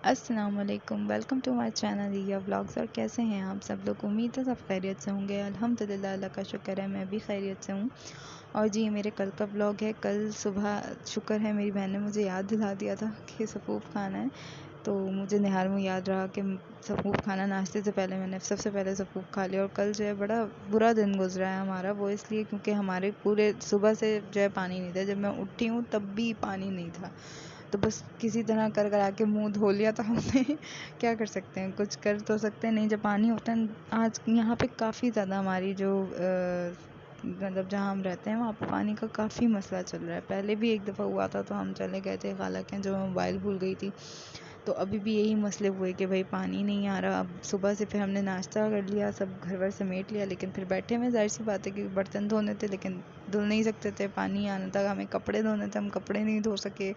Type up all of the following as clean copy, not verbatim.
अस्सलाम वालेकुम, welcome to my channel Riya vlogs. और कैसे हैं आप सब लोग? उम्मीद है सब खैरियत से होंगे। अल्हम्दुलिल्लाह, अल्लाह का शुक्र है, मैं भी खैरियत से हूँ। और जी, मेरे कल का व्लॉग है। कल सुबह शुक्र है मेरी बहन ने मुझे याद दिला दिया था कि सफ़ूफ खाना है, तो मुझे निहार में याद रहा कि सफ़ूफ खाना, नाश्ते से पहले मैंने सबसे पहले सफ़ूफ खा लिया। और कल जो है बड़ा बुरा दिन गुजरा है हमारा, वो इसलिए क्योंकि हमारे पूरे सुबह से जो है पानी नहीं था। जब मैं उठी हूँ तब भी पानी नहीं था, तो बस किसी तरह कर करा के मुंह धो लिया था हमने। क्या कर सकते हैं, कुछ कर तो सकते हैं नहीं जब पानी होता है। आज यहाँ पे काफ़ी ज़्यादा हमारी जो मतलब जहाँ हम रहते हैं वहाँ पे पानी का काफ़ी मसला चल रहा है। पहले भी एक दफ़ा हुआ था तो हम चले गए थे खाला के, जो मैं मोबाइल भूल गई थी। तो अभी भी यही मसले हुए कि भाई पानी नहीं आ रहा। अब सुबह से फिर हमने नाश्ता कर लिया, सब घर वर समेट लिया, लेकिन फिर बैठे हुए, ज़ाहिर सी बात है कि बर्तन धोने थे लेकिन धुल नहीं सकते थे, पानी आने तक। हमें कपड़े धोने थे, हम कपड़े नहीं धो सके।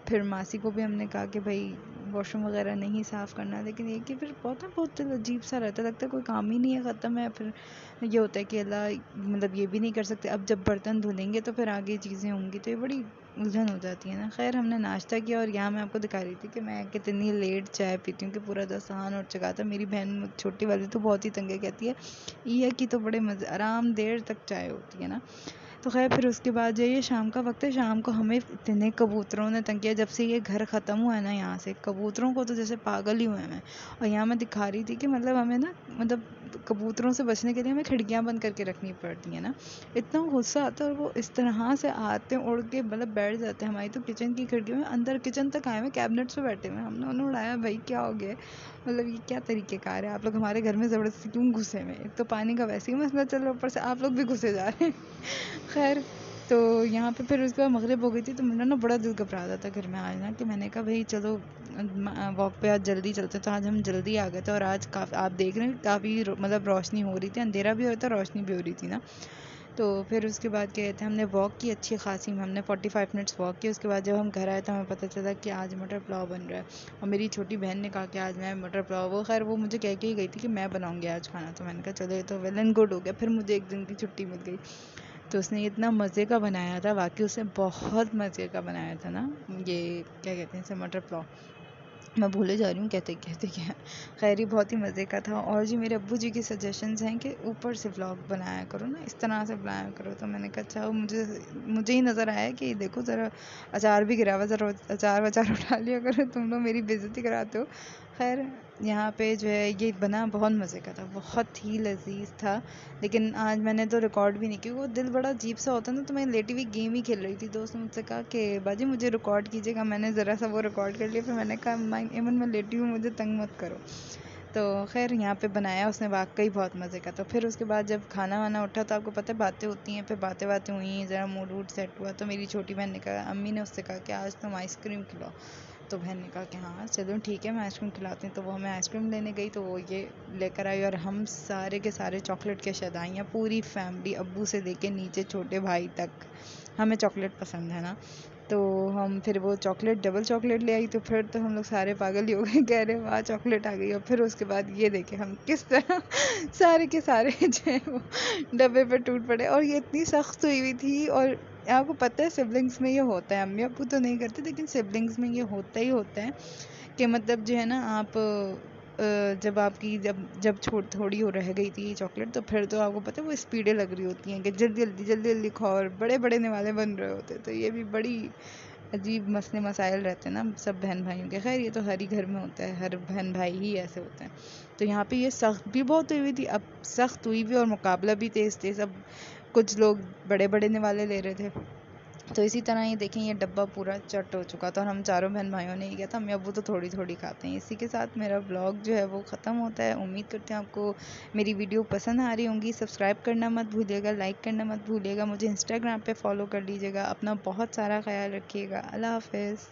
फिर मासी को भी हमने कहा कि भाई वॉशरूम वगैरह नहीं साफ़ करना, लेकिन ये कि फिर बहुत अजीब सा रहता, लगता है कोई काम ही नहीं है, ख़त्म है। फिर ये होता है कि अल्लाह, मतलब ये भी नहीं कर सकते। अब जब बर्तन धुलेंगे तो फिर आगे चीज़ें होंगी, तो ये बड़ी उलझन हो जाती है ना। खैर, हमने नाश्ता किया और यहाँ मैं आपको दिखा रही थी कि मैं कितनी लेट चाय पीती हूँ कि पूरा दस्तरखान उठ चुका था। मेरी बहन छोटी वाली तो बहुत ही तंगे, कहती है ये की तो बड़े मज़े, आराम देर तक चाय होती है ना। तो खैर, फिर उसके बाद जो ये शाम का वक्त है, शाम को हमें इतने कबूतरों ने तंग किया। जब से ये घर ख़त्म हुआ है ना, यहाँ से कबूतरों को तो जैसे पागल ही हुए हैं मैं। और यहाँ मैं दिखा रही थी कि मतलब हमें ना, मतलब कबूतरों से बचने के लिए हमें खिड़कियाँ बंद करके रखनी पड़ती हैं ना। इतना गुस्सा आता है, और वो इस तरह से आते हैं, उड़ के मतलब बैठ जाते हैं हमारी तो किचन की खिड़की में, अंदर किचन तक आए हुए, कैबिनेट्स पे बैठे हुए। हमने उन्हें उड़ाया, भाई क्या हो गया, मतलब ये क्या तरीक़ेकार है, आप लोग हमारे घर में ज़बरदस्ती क्यों घुसे हुए? एक तो पानी का वैसे ही मसला चल रहा है, ऊपर से आप लोग भी घुसे जा रहे हैं। खैर, तो यहाँ पे फिर उसके बाद मगरिब हो गई थी, तो मेरा ना बड़ा दिल घबरा रहा था घर में आज ना, कि मैंने कहा भाई चलो वॉक पे आज जल्दी चलते। तो आज हम जल्दी आ गए थे, और आज काफ़ी, आप देख रहे हैं, काफ़ी मतलब रोशनी हो रही थी, अंधेरा भी हो रहा था, रोशनी भी हो रही थी ना। तो फिर उसके बाद क्या कहते हैं, हमने वॉक की अच्छी खासी, हमने 45 मिनट्स वॉक की। उसके बाद जब हम घर आए तो हमें पता चला कि आज मटर पुलाव बन रहा है। और मेरी छोटी बहन ने कहा कि आज मैं मटर पुलाव, वो खैर वो मुझे कह के ही गई थी कि मैं बनाऊंगी आज खाना। तो मैंने कहा चलो, ये तो वेल एंड गुड हो गया, फिर मुझे एक दिन की छुट्टी मिल गई। तो उसने इतना मज़े का बनाया था, वाकई उसने बहुत मज़े का बनाया था ना। ये क्या कहते हैं इसे, मटर पुलाव। मैं भूले जा रही हूँ कहते कहते क्या। खैर, ये बहुत ही मज़े का था। और जी, मेरे अब्बू जी की सजेशंस हैं कि ऊपर से व्लॉग बनाया करो ना, इस तरह से बनाया करो। तो मैंने कहा अच्छा, मुझे मुझे ही नज़र आया कि देखो ज़रा अचार भी गिरा हुआ, ज़रा अचार वचार उठा लिया करो, तुम लोग मेरी बेइज्जती कराते हो। खैर, यहाँ पे जो है ये बना, बहुत मज़े का था, बहुत ही लजीज था। लेकिन आज मैंने तो रिकॉर्ड भी नहीं किया, वो दिल बड़ा अजीब सा होता है ना। तो मैं लेटी हुई गेम ही खेल रही थी, दोस्त ने मुझसे कहा कि बाजी मुझे रिकॉर्ड कीजिएगा। मैंने ज़रा सा वो रिकॉर्ड कर लिया, फिर मैंने कहा एमन मैं लेटी हूँ, मुझे तंग मत करो। तो खैर, यहाँ पे बनाया उसने, वाकई बहुत मज़े का। तो फिर उसके बाद जब खाना वाना उठा, तो आपको पता है बातें होती हैं, फिर बातें बातें हुई, ज़रा मूड वूड सेट हुआ। तो मेरी छोटी बहन ने कहा, अम्मी ने उससे कहा कि आज तुम आइसक्रीम खिलाओ। तो बहन ने कहा कि हाँ चलो ठीक है, मैं आइसक्रीम खिलाती हूँ। तो वो हमें आइसक्रीम लेने गई, तो वो ये लेकर आई, और हम सारे के सारे चॉकलेट के शदाइयाँ, पूरी फैमिली, अब्बू से लेके नीचे छोटे भाई तक, हमें चॉकलेट पसंद है ना। तो हम फिर वो चॉकलेट, डबल चॉकलेट ले आई। तो फिर तो हम लोग सारे पागल ही हो गए, कह रहे वाह चॉकलेट आ गई। और फिर उसके बाद ये देखे हम किस तरह सारे के सारे जो है वो डब्बे पे टूट पड़े। और ये इतनी सख्त हुई हुई थी। और आपको पता है सिबलिंग्स में ये होता है, अम्मी अब्बू तो नहीं करते, लेकिन सिबलिंग्स में ये होता ही होता है कि मतलब जो है ना, आप जब आपकी जब जब थोड़ी हो रह गई थी चॉकलेट, तो फिर तो आपको पता है वो स्पीडें लग रही होती हैं कि जल्दी जल्दी जल्दी जल्दी खाओ, और बड़े बड़े निवाले बन रहे होते। तो ये भी बड़ी अजीब मसले मसाइल रहते हैं ना सब बहन भाइयों के। खैर, ये तो हर ही घर में होता है, हर बहन भाई ही ऐसे होते हैं। तो यहाँ पे ये सख्त भी बहुत हुई हुई थी, अब सख्त हुई भी, और मुकाबला भी तेज़ तेज़। अब कुछ लोग बड़े बड़े निवाले ले रहे थे। तो इसी तरह ये देखें, ये डब्बा पूरा चट हो चुका था, और हम चारों बहन भाइयों ने ही किया था। अम्मी अब्बू तो थोड़ी थोड़ी खाते हैं। इसी के साथ मेरा ब्लॉग जो है वो ख़त्म होता है। उम्मीद करते हैं आपको मेरी वीडियो पसंद आ रही होंगी। सब्सक्राइब करना मत भूलिएगा, लाइक करना मत भूलिएगा, मुझे इंस्टाग्राम पे फॉलो कर लीजिएगा। अपना बहुत सारा ख्याल रखिएगा। अल्लाह हाफ़िज़।